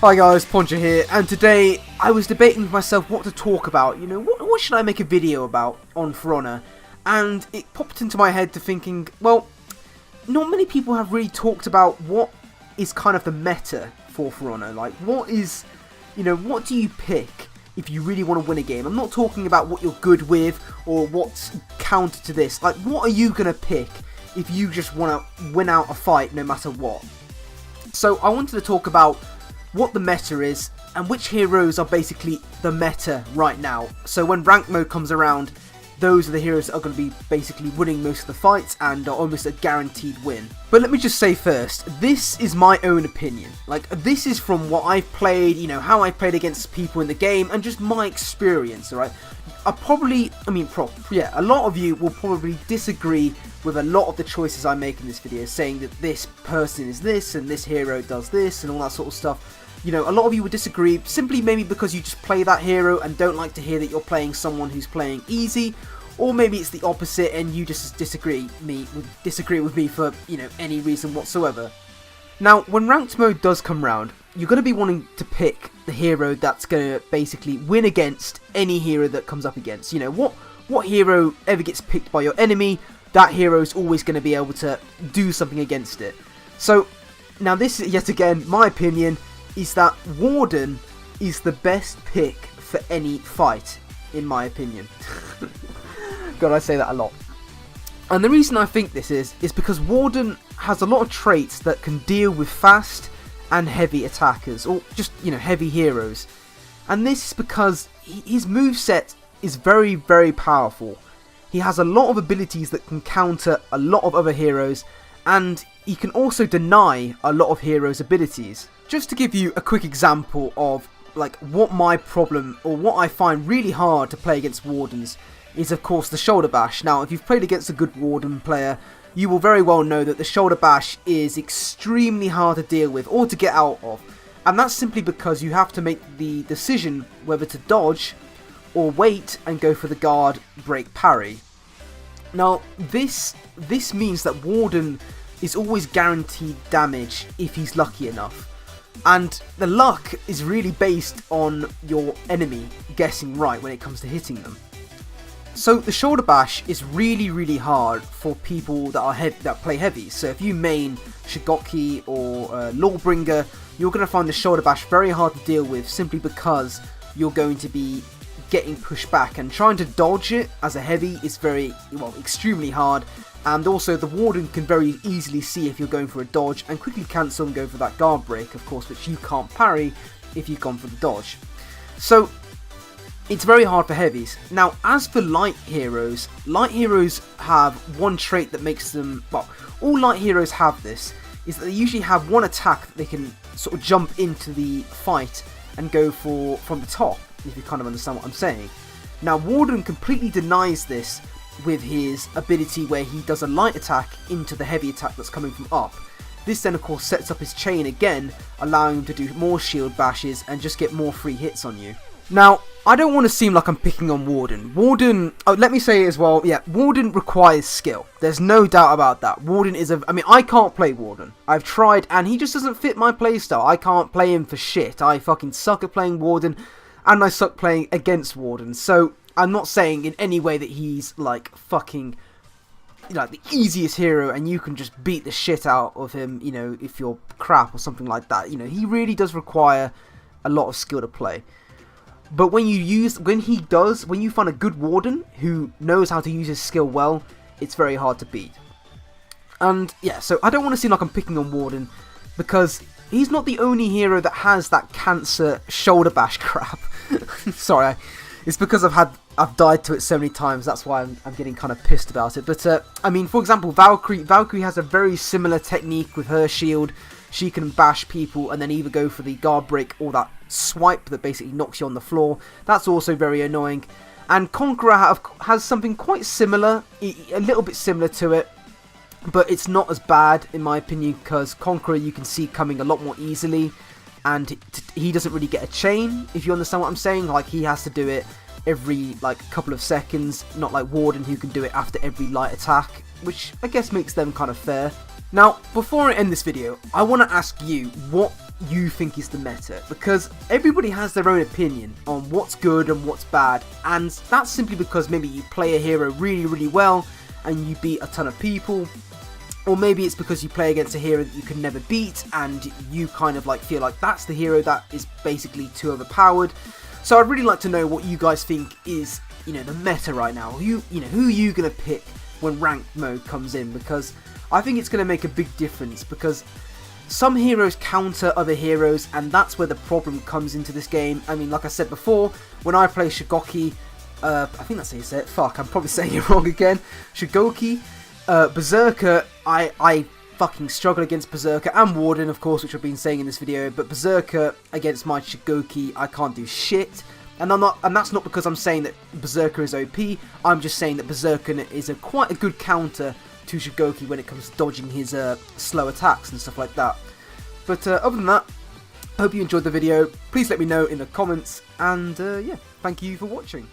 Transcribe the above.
Hi guys, Poncha here, and today I was debating with myself what to talk about. What should I make a video about on For Honor? And it popped into my head to thinking, well, not many people have really talked about what is kind of the meta for Honor. Like, what is, what do you pick if you really want to win a game? I'm not talking about what you're good with or what's counter to this. Like, what are you going to pick if you just want to win out a fight no matter what? So I wanted to talk about what the meta is and which heroes are basically the meta right now. So when rank mode comes around, those are the heroes that are going to be basically winning most of the fights and are almost a guaranteed win. But let me just say first, this is my own opinion. Like, this is from what I've played, how I played against people in the game and just my experience, alright? A lot of you will probably disagree with a lot of the choices I make in this video, saying that this person is this and this hero does this and all that sort of stuff. A lot of you would disagree simply maybe because you just play that hero and don't like to hear that you're playing someone who's playing easy, or maybe it's the opposite and you just disagree with me for, any reason whatsoever. Now, when ranked mode does come round, you're going to be wanting to pick the hero that's going to basically win against any hero that comes up against. What hero ever gets picked by your enemy, that hero is always going to be able to do something against it. So, now this is yet again my opinion, is that Warden is the best pick for any fight, in my opinion. God, I say that a lot. And the reason I think this is because Warden has a lot of traits that can deal with fast and heavy attackers, or just, heavy heroes. And this is because his moveset is very, very powerful. He has a lot of abilities that can counter a lot of other heroes, and he can also deny a lot of heroes' abilities. Just to give you a quick example of what my problem, or what I find really hard to play against Wardens, is of course the shoulder bash. Now, if you've played against a good Warden player, you will very well know that the shoulder bash is extremely hard to deal with or to get out of. And that's simply because you have to make the decision whether to dodge or wait and go for the guard break parry. Now, this means that Warden is always guaranteed damage if he's lucky enough. And the luck is really based on your enemy guessing right when it comes to hitting them. So the shoulder bash is really, really hard for people that play heavy. So if you main Shigoki or Lawbringer, you're going to find the shoulder bash very hard to deal with simply because you're going to be getting pushed back, and trying to dodge it as a heavy is extremely hard. And also the Warden can very easily see if you're going for a dodge and quickly cancel and go for that guard break, of course, which you can't parry if you've gone for the dodge. So it's very hard for heavies. Now, as for light heroes have one trait that makes them, all light heroes have this, is that they usually have one attack that they can sort of jump into the fight and go for from the top, if you kind of understand what I'm saying. Now, Warden completely denies this with his ability where he does a light attack into the heavy attack that's coming from up. This then of course sets up his chain again, allowing him to do more shield bashes and just get more free hits on you. Now, I don't want to seem like I'm picking on Warden. Let me say as well, Warden requires skill. There's no doubt about that. Warden is I can't play Warden. I've tried and he just doesn't fit my playstyle. I can't play him for shit. I fucking suck at playing Warden and I suck playing against Warden. So I'm not saying in any way that he's the easiest hero and you can just beat the shit out of him, if you're crap or something like that. He really does require a lot of skill to play. But when you find a good Warden who knows how to use his skill well, it's very hard to beat. And yeah, so I don't want to seem like I'm picking on Warden, because he's not the only hero that has that cancer shoulder bash crap. Sorry, it's because I've died to it so many times, that's why I'm getting kind of pissed about it. But for example, Valkyrie has a very similar technique with her shield. She can bash people and then either go for the guard break or that swipe that basically knocks you on the floor. That's also very annoying. And Conqueror has something quite similar, a little bit similar to it, but it's not as bad in my opinion, because Conqueror you can see coming a lot more easily, and he doesn't really get a chain, if you understand what I'm saying. Like, he has to do it every couple of seconds, not like Warden who can do it after every light attack, which I guess makes them kind of fair. Now, before I end this video, I want to ask you, what you think is the meta, because everybody has their own opinion on what's good and what's bad, and that's simply because maybe you play a hero really, really well and you beat a ton of people, or maybe it's because you play against a hero that you can never beat and you kind of like feel like that's the hero that is basically too overpowered. So I'd really like to know what you guys think is, you know, the meta right now. Who are you gonna pick when ranked mode comes in? Because I think it's gonna make a big difference, because some heroes counter other heroes, and that's where the problem comes into this game. I mean, like I said before, when I play Shigoki, I think that's how you say it, fuck, I'm probably saying it wrong again, Shigoki, Berserker, I fucking struggle against Berserker, and Warden, of course, which I've been saying in this video, but Berserker against my Shigoki, I can't do shit, and that's not because I'm saying that Berserker is OP, I'm just saying that Berserker is quite a good counter to Shigoki when it comes to dodging his slow attacks and stuff like that. But other than that, I hope you enjoyed the video. Please let me know in the comments, and yeah, thank you for watching.